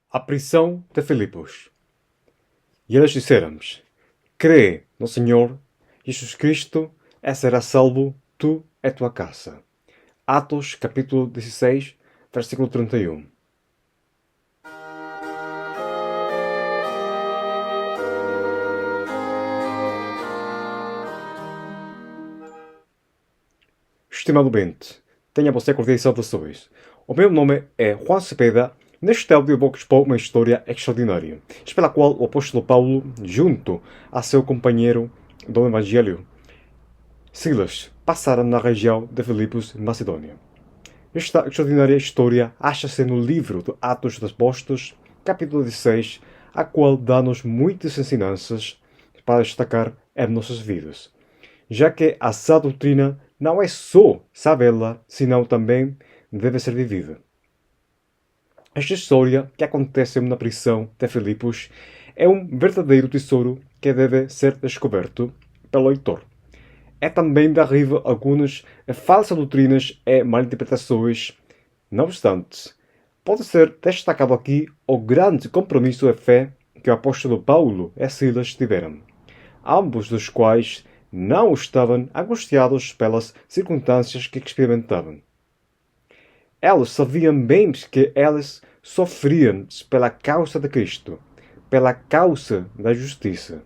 A prisão de Filipos. E eles disseram-nos: crê no Senhor Jesus Cristo e serás salvo tu e tua casa. Atos capítulo 16, versículo 31. Estimado ouvinte, tenha você cordiais saudações. O meu nome é Juan Cepeda. Neste áudio vou expor uma história extraordinária, pela qual o apóstolo Paulo, junto a seu companheiro do Evangelho, Silas, passaram na região de Filipos, Macedônia. Esta extraordinária história acha-se no livro de Atos dos Apóstolos, capítulo 16, a qual dá-nos muitas ensinanças para destacar em nossas vidas, já que a sã doutrina não é só sabê-la, senão também deve ser vivida. Esta história, que acontece na prisão de Filipos, é um verdadeiro tesouro que deve ser descoberto pelo leitor. É também derriba algumas falsas doutrinas e malinterpretações. Não obstante, pode ser destacado aqui o grande compromisso de fé que o apóstolo Paulo e Silas tiveram, ambos dos quais não estavam angustiados pelas circunstâncias que experimentavam. Eles sabiam bem que eles sofriam pela causa de Cristo, pela causa da justiça.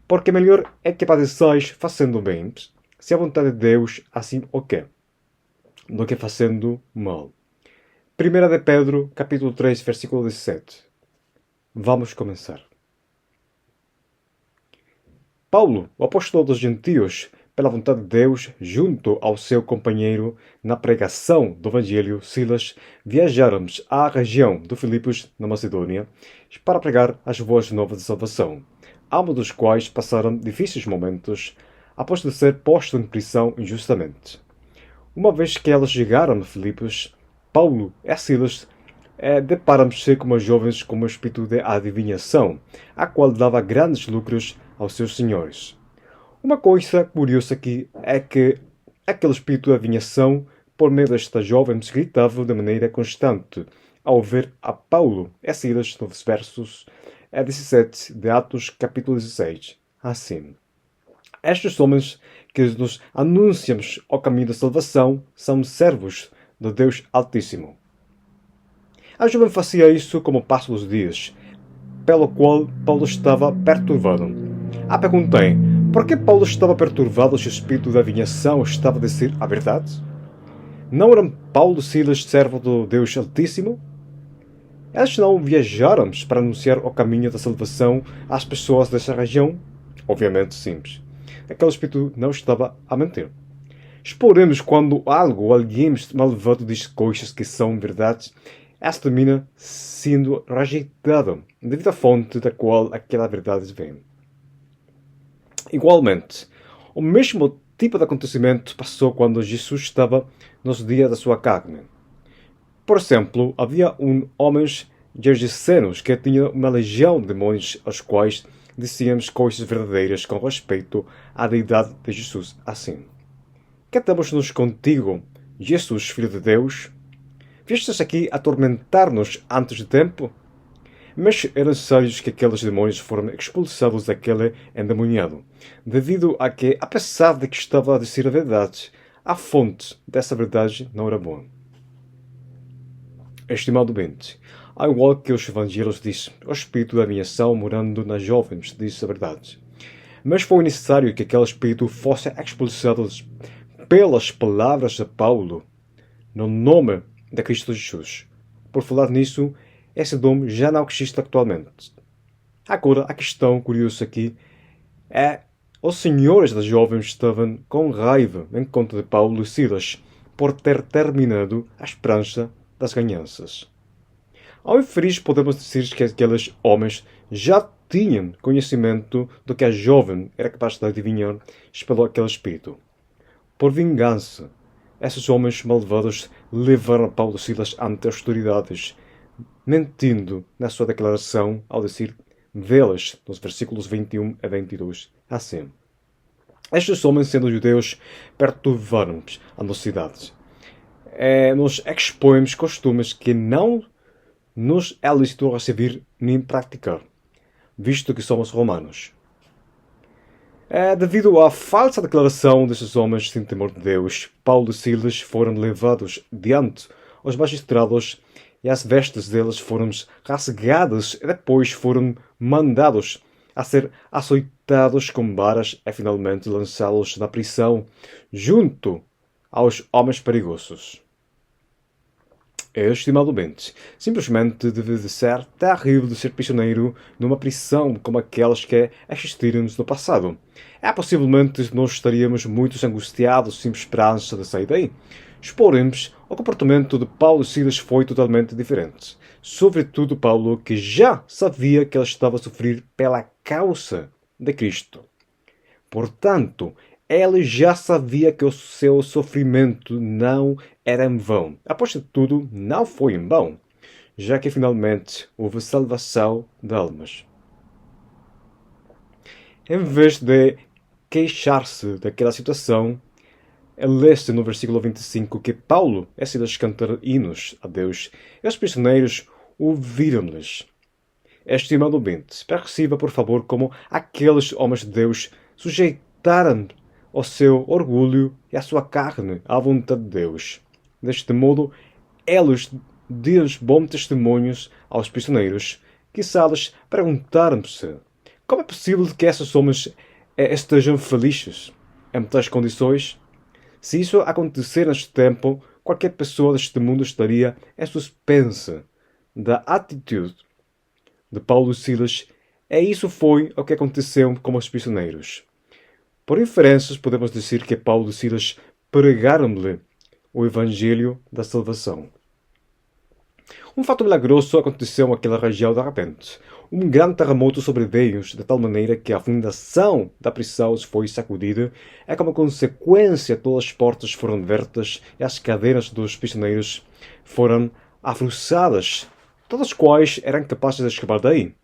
Porque melhor é que padeceis fazendo bem, se a vontade de Deus assim o quer, do que fazendo mal. 1 de Pedro, capítulo 3, versículo 17. Vamos começar. Paulo, o apóstolo dos gentios, pela vontade de Deus, junto ao seu companheiro na pregação do Evangelho, Silas, viajaram à região de Filipos, na Macedônia, para pregar as boas novas de salvação, ambos dos quais passaram difíceis momentos após de ser postos em prisão injustamente. Uma vez que eles chegaram a Filipos, Paulo e Silas deparam-se com os jovens com um espírito de adivinhação, a qual dava grandes lucros aos seus senhores. Uma coisa curiosa aqui é que aquele espírito de adivinhação, por meio destas jovens, gritava de maneira constante ao ver a Paulo e Silas nos versos 17 de Atos capítulo 16. Assim: estes homens que nos anunciam o caminho da salvação são servos do Deus Altíssimo. A jovem fazia isso como passo dos dias, pelo qual Paulo estava perturbado. Perguntei, por que Paulo estava perturbado se o espírito da adivinhação estava a dizer a verdade? Não eram Paulo e Silas servos do Deus Altíssimo? Eles não viajaram para anunciar o caminho da salvação às pessoas dessa região? Obviamente simples. Aquele espírito não estava a mentir. Exporemos quando algo ou alguém malvado diz coisas que são verdades, essa termina sendo rejeitada devido à fonte da qual aquela verdade vem. Igualmente, o mesmo tipo de acontecimento passou quando Jesus estava nos dias da sua carne. Por exemplo, havia homens gergesenos que tinham uma legião de demônios aos quais diziam coisas verdadeiras com respeito à deidade de Jesus. Assim: que temos-nos contigo, Jesus, Filho de Deus? Vistes aqui atormentar-nos antes de tempo? Mas era necessário que aqueles demônios foram expulsados daquele endemoniado, devido a que, apesar de que estava a dizer a verdade, a fonte dessa verdade não era boa. Estimado ouvinte, ao igual que os evangelhos dizem, o espírito da adivinhação morando nas jovens diz a verdade. Mas foi necessário que aquele espírito fosse expulsado pelas palavras de Paulo, no nome de Cristo Jesus. Por falar nisso, esse dom já não existe atualmente. Agora, a questão curiosa aqui é: os senhores das jovens estavam com raiva em conta de Paulo e Silas por ter terminado a esperança das ganhanças. Ao inferir, podemos dizer que aqueles homens já tinham conhecimento do que a jovem era capaz de adivinhar pelo aquele espírito. Por vingança, esses homens malvados levaram Paulo e Silas ante as autoridades, mentindo na sua declaração ao dizer deles, nos versículos 21 a 22, assim: estes homens, sendo judeus, perturbaram-nos a nossa cidade. Nós expomos costumes que não nos é lícito receber nem praticar, visto que somos romanos. Devido à falsa declaração destes homens sem temor de Deus, Paulo e Silas foram levados diante aos magistrados e as vestes deles foram rasgadas e depois foram mandados a ser açoitados com varas e finalmente lançá-los na prisão junto aos homens perigosos. Estimado ouvinte, simplesmente deve de ser terrível de ser prisioneiro numa prisão como aquelas que existiram no passado. Possivelmente nós estaríamos muito angustiados sem esperança de sair daí. Porém, o comportamento de Paulo e Silas foi totalmente diferente. Sobretudo Paulo, que já sabia que ele estava a sofrer pela causa de Cristo. Portanto, ele já sabia que o seu sofrimento não era em vão. Após de tudo, não foi em vão, já que finalmente houve salvação de almas. Em vez de queixar-se daquela situação, lê-se no versículo 25 que Paulo e Silas cantaram hinos a Deus e os prisioneiros ouviram-lhes. Estimado ouvinte, perceba por favor como aqueles homens de Deus sujeitaram o seu orgulho e a sua carne à vontade de Deus. Deste modo, eles deram bons testemunhos aos prisioneiros, que eles perguntaram-se como é possível que esses homens estejam felizes em tais condições? Se isso acontecer neste tempo, qualquer pessoa deste mundo estaria em suspense da atitude de Paulo e Silas, e isso foi o que aconteceu com os prisioneiros. Por inferências, podemos dizer que Paulo e Silas pregaram-lhe o Evangelho da salvação. Um fato milagroso aconteceu naquela região de repente. Um grande terremoto sobreveio de tal maneira que a fundação da prisão foi sacudida e, como consequência, todas as portas foram abertas e as cadeiras dos prisioneiros foram afrouxadas, todas as quais eram capazes de escapar daí.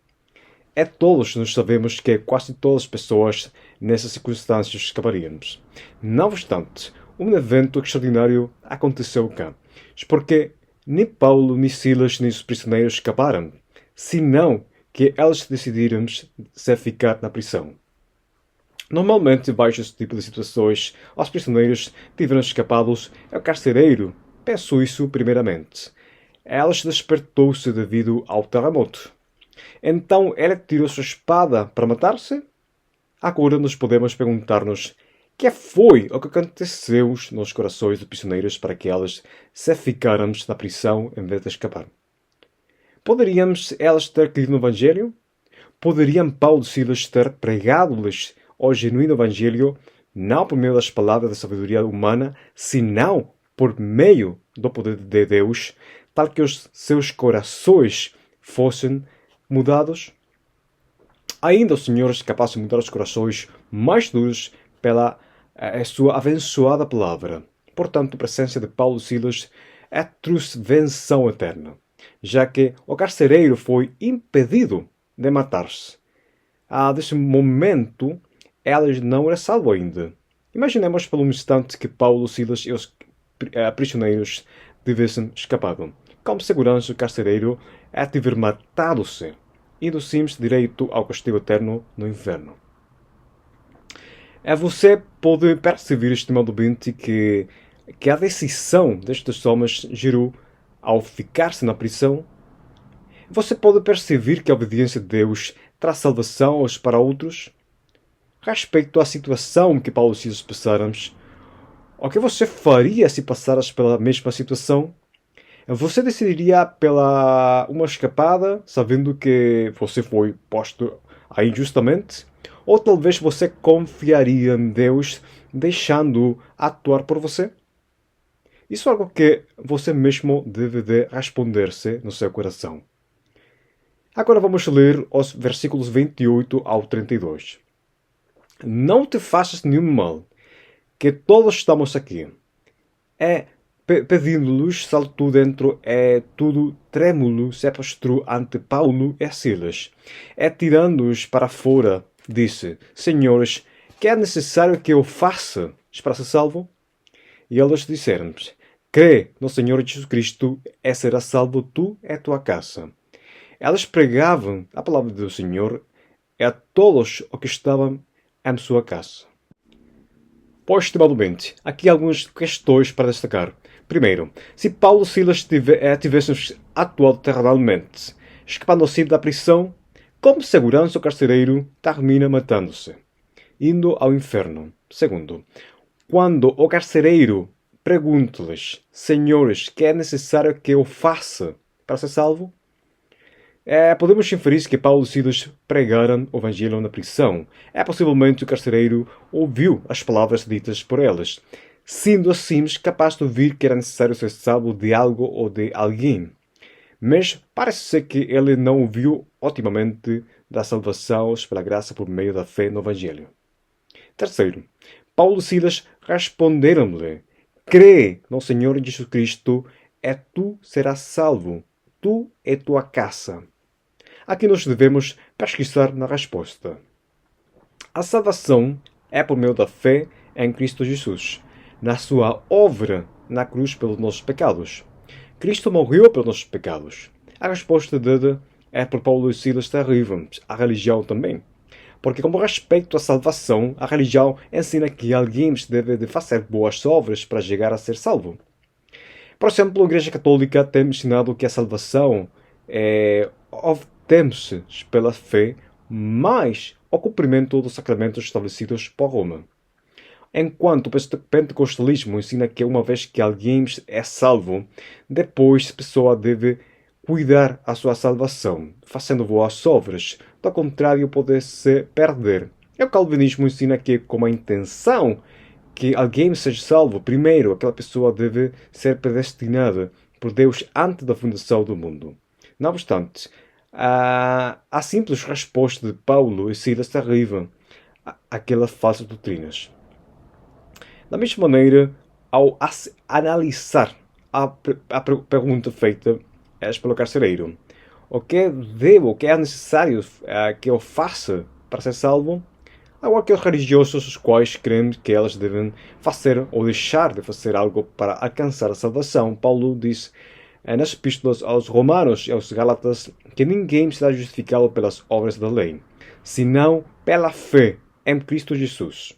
Todos nós sabemos que quase todas as pessoas nessas circunstâncias escaparíamos. Não obstante, um evento extraordinário aconteceu cá, porque nem Paulo, nem Silas, nem os prisioneiros escaparam, senão que eles decidiram se ficar na prisão. Normalmente, baixo esse tipo de situações, os prisioneiros tiveram escapados e o carcereiro pensou isso primeiramente. Eles despertou-se devido ao terremoto. Então ele tirou sua espada para matar-se? Agora nós podemos perguntar-nos que foi o que aconteceu nos corações dos prisioneiros para que eles se ficaram na prisão em vez de escapar. Poderiam eles ter crido no Evangelho? Poderiam Paulo e Silas ter pregado-lhes o genuíno Evangelho, não por meio das palavras da sabedoria humana, senão por meio do poder de Deus, tal que os seus corações fossem mudados? Ainda o Senhor é capaz de mudar os corações mais duros pela sua abençoada palavra. Portanto, a presença de Paulo e Silas trouxe venção eterna, já que o carcereiro foi impedido de matar-se. Desse momento, ele não era salvo ainda. Imaginemos por um instante que Paulo, Silas e os prisioneiros tivessem escapado. Com segurança, o carcereiro tiver matado-se, indo simples direito ao castigo eterno no inferno. Você pode perceber, estimado ouvinte, que a decisão destes homens gerou ao ficar-se na prisão. Você pode perceber que a obediência de Deus traz salvação uns para outros. Respeito à situação que Paulo e Silas passaram, o que você faria se passaras pela mesma situação? Você decidiria pela uma escapada, sabendo que você foi posto aí injustamente? Ou talvez você confiaria em Deus, deixando-o atuar por você? Isso é algo que você mesmo deve de responder-se no seu coração. Agora vamos ler os versículos 28 ao 32. Não te faças nenhum mal, que todos estamos aqui. Pedindo-lhes, saltou dentro, tudo trêmulo, se prostrou ante Paulo e Silas. Tirando-os para fora, disse: Senhores, que é necessário que eu faça para ser salvo? E eles disseram: crê no Senhor Jesus Cristo e serás salvo tu e tua casa. Elas pregavam a palavra do Senhor a todos os que estavam em sua casa. Pois, estimadamente, aqui algumas questões para destacar. Primeiro, se Paulo e Silas tivessem atuado terrenalmente, escapando-se da prisão, como segurança o carcereiro termina matando-se, indo ao inferno. Segundo, quando o carcereiro pergunta-lhes, senhores, que é necessário que eu faça para ser salvo? Podemos inferir que Paulo e Silas pregaram o evangelho na prisão. Possivelmente o carcereiro ouviu as palavras ditas por eles, sendo assim capaz de ouvir que era necessário ser salvo de algo ou de alguém. Mas parece ser que ele não ouviu otimamente da salvação pela graça por meio da fé no evangelho. Terceiro, Paulo e Silas responderam-lhe, crê no Senhor Jesus Cristo e tu serás salvo, tu e tua casa. Aqui nós devemos pesquisar na resposta. A salvação é por meio da fé em Cristo Jesus, na sua obra na cruz pelos nossos pecados. Cristo morreu pelos nossos pecados. A resposta dada é por Paulo e Silas terrível, a religião também. Porque, como respeito à salvação, a religião ensina que alguém deve de fazer boas obras para chegar a ser salvo. Por exemplo, a Igreja Católica tem ensinado que a salvação obtém-se pela fé, mais o cumprimento dos sacramentos estabelecidos por Roma. Enquanto o pentecostalismo ensina que uma vez que alguém é salvo, depois a pessoa deve cuidar a sua salvação, fazendo boas obras. Do contrário, pode se perder. E o calvinismo ensina que, com a intenção que alguém seja salvo, primeiro aquela pessoa deve ser predestinada por Deus antes da fundação do mundo. Não obstante, a simples resposta de Paulo e Silas terrível àquelas falsas doutrinas. Da mesma maneira, ao analisar a pergunta feita pelo carcereiro, o que é necessário que eu faça para ser salvo? Há aqueles religiosos os quais creem que elas devem fazer ou deixar de fazer algo para alcançar a salvação. Paulo diz nas epístolas aos Romanos e aos Gálatas que ninguém será justificado pelas obras da lei, senão pela fé em Cristo Jesus.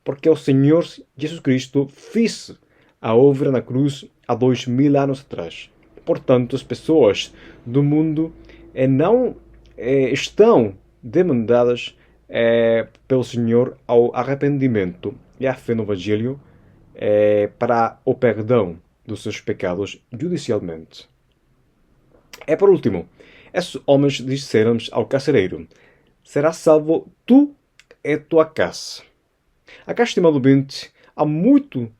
Porque o Senhor Jesus Cristo fez a obra na cruz há 2000 anos atrás. Portanto, as pessoas do mundo não estão demandadas pelo Senhor ao arrependimento e à fé no Evangelho para o perdão dos seus pecados judicialmente. Por último, esses homens disseram ao carcereiro, serás salvo tu e tua casa. Acá, estimadamente, há muito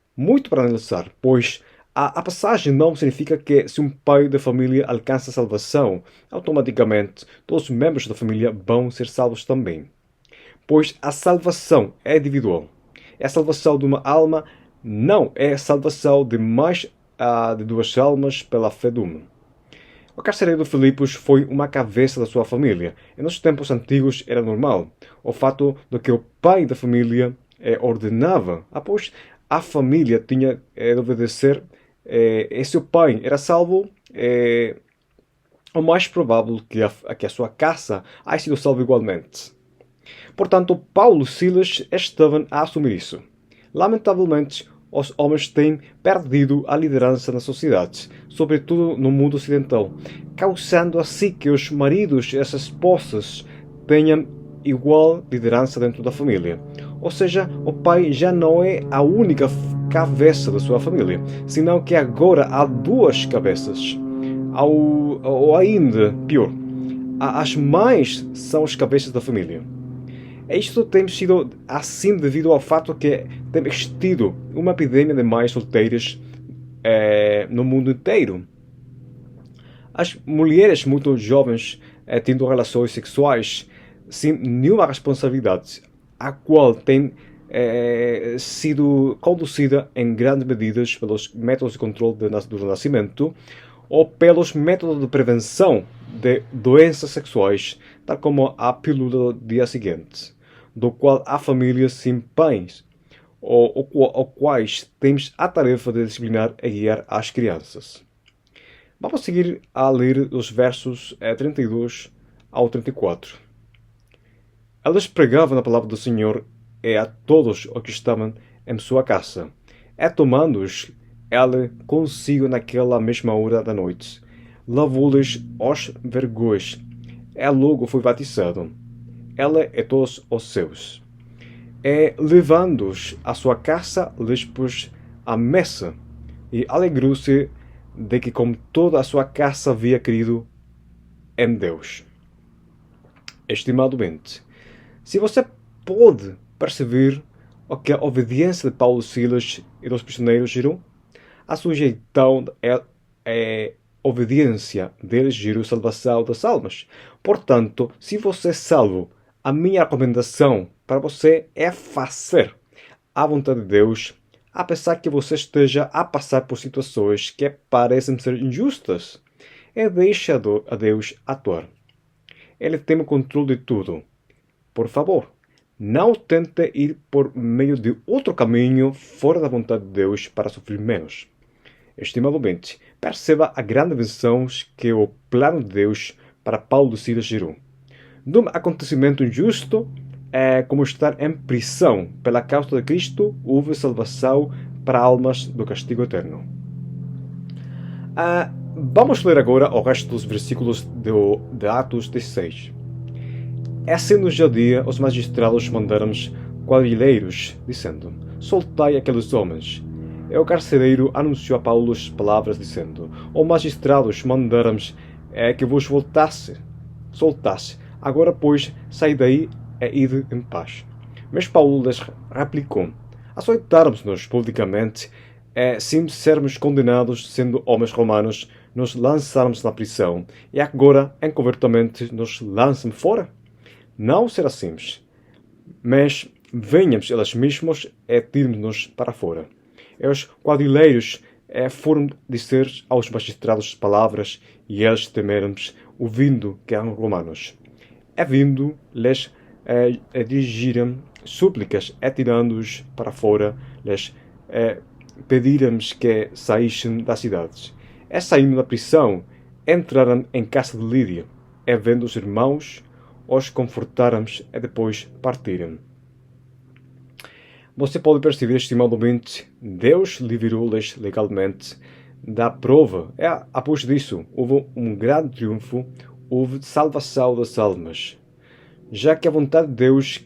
para analisar, pois a passagem não significa que se um pai da família alcança a salvação, automaticamente todos os membros da família vão ser salvos também. Pois a salvação é individual. É a salvação de uma alma, não é a salvação de mais de duas almas pela fé de uma. O carcereiro de Filipos foi uma cabeça da sua família. E nos tempos antigos era normal o fato de que o pai da família ordenava, após a família tinha de obedecer, e se o pai era salvo, o mais provável que a sua casa há sido salva igualmente. Portanto, Paulo e Silas estavam a assumir isso. Lamentavelmente, os homens têm perdido a liderança na sociedade, sobretudo no mundo ocidental, causando assim que os maridos e as esposas tenham igual liderança dentro da família. Ou seja, o pai já não é a única cabeça da sua família, senão que agora há duas cabeças. Ou ainda pior, as mães são as cabeças da família. Isto tem sido assim devido ao fato que tem existido uma epidemia de mães solteiras no mundo inteiro. As mulheres muito jovens tendo relações sexuais sem nenhuma responsabilidade, a qual tem sido conduzida em grandes medidas pelos métodos de controle do nascimento ou pelos métodos de prevenção de doenças sexuais, tal como a pílula do dia seguinte, do qual a família se empenha ou quais temos a tarefa de disciplinar e guiar as crianças. Vamos seguir a ler os versos 32 ao 34. Eles pregavam a palavra do Senhor a todos os que estavam em sua casa. Tomando-os ele consigo naquela mesma hora da noite, lavou-lhes os vergões. Logo foi batizado, ele e todos os seus. Levando-os à sua casa, lhes pôs a mesa, e alegrou-se de que com toda a sua casa havia crido em Deus. Estimado ouvinte, se você pode perceber o que a obediência de Paulo, Silas e dos prisioneiros gerou, a sujeição é obediência deles gerou salvação das almas. Portanto, se você é salvo, a minha recomendação para você é fazer a vontade de Deus, apesar que você esteja a passar por situações que parecem ser injustas. Deixa a Deus atuar. Ele tem o controle de tudo. Por favor, não tente ir por meio de outro caminho fora da vontade de Deus para sofrer menos. Estimado ouvinte, perceba a grande benção que o plano de Deus para Paulo e Silas gerou. De um acontecimento injusto, como estar em prisão pela causa de Cristo, houve salvação para almas do castigo eterno. Vamos ler agora o resto dos versículos de Atos 16. Sendo já dia, os magistrados mandaram-nos quadrilheiros, dizendo: soltai aqueles homens. O carcereiro anunciou a Paulo as palavras, dizendo: os magistrados mandaram-nos que vos soltasse. Agora, pois, sai daí e ide em paz. Mas Paulo lhes replicou: aceitarmos-nos publicamente, sem sermos condenados, sendo homens romanos, nos lançarmos na prisão, e agora, encobertamente, nos lançam fora? Não será simples, mas venhamos eles mesmos e tirem-nos para fora. E os quadrilheiros foram dizer aos magistrados as palavras, e eles temeram-nos, ouvindo que eram romanos. Vindo, lhes dirigiram súplicas, tirando-os para fora, lhes pediram-nos que saíssem das cidades. Saindo da prisão, entraram em casa de Lídia, vendo os irmãos, os confortaram e depois partiram. Você pode perceber, estimado ouvinte, Deus livrou-lhes legalmente da prova. Após disso, houve um grande triunfo, houve salvação das almas. Já que a vontade de Deus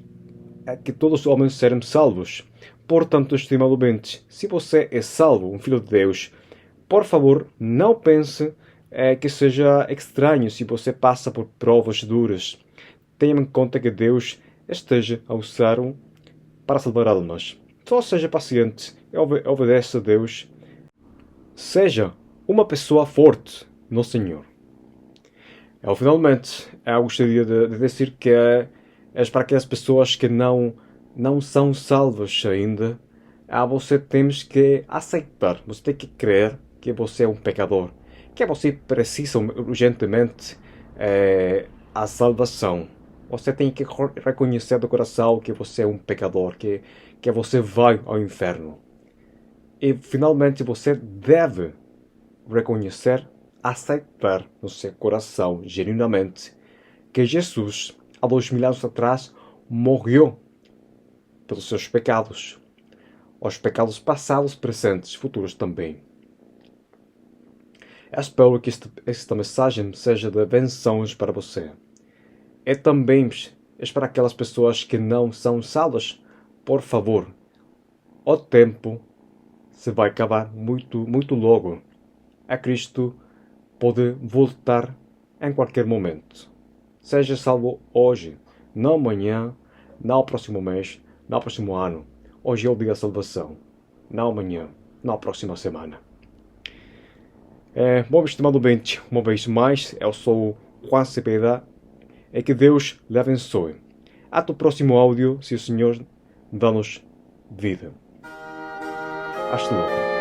é que todos os homens sejam salvos. Portanto, estimado ouvinte, se você é salvo, um filho de Deus, por favor, não pense que seja estranho se você passa por provas duras. Tenha em conta que Deus esteja a usar-o para salvar almas. Só seja paciente e obedeça a Deus. Seja uma pessoa forte no Senhor. Finalmente, eu gostaria de dizer que é para aquelas pessoas que não são salvas ainda, você tem que aceitar, você tem que crer que você é um pecador, que você precisa urgentemente a salvação. Você tem que reconhecer do coração que você é um pecador, que você vai ao inferno. E, finalmente, você deve reconhecer, aceitar no seu coração, genuinamente, que Jesus, há 2000 anos atrás, morreu pelos seus pecados. Os pecados passados, presentes e futuros também. Eu espero que esta mensagem seja de bênçãos para você. E também para aquelas pessoas que não são salvas, por favor, o tempo se vai acabar muito, muito logo. A Cristo pode voltar em qualquer momento. Seja salvo hoje, não amanhã, não próximo mês, não próximo ano. Hoje é o dia da salvação, não amanhã, não próxima semana. Bom, estimado ouvinte, uma vez mais, eu sou Juan Cepeda. E que Deus lhe abençoe. Até o próximo áudio, se o Senhor dá-nos vida. Hasta logo.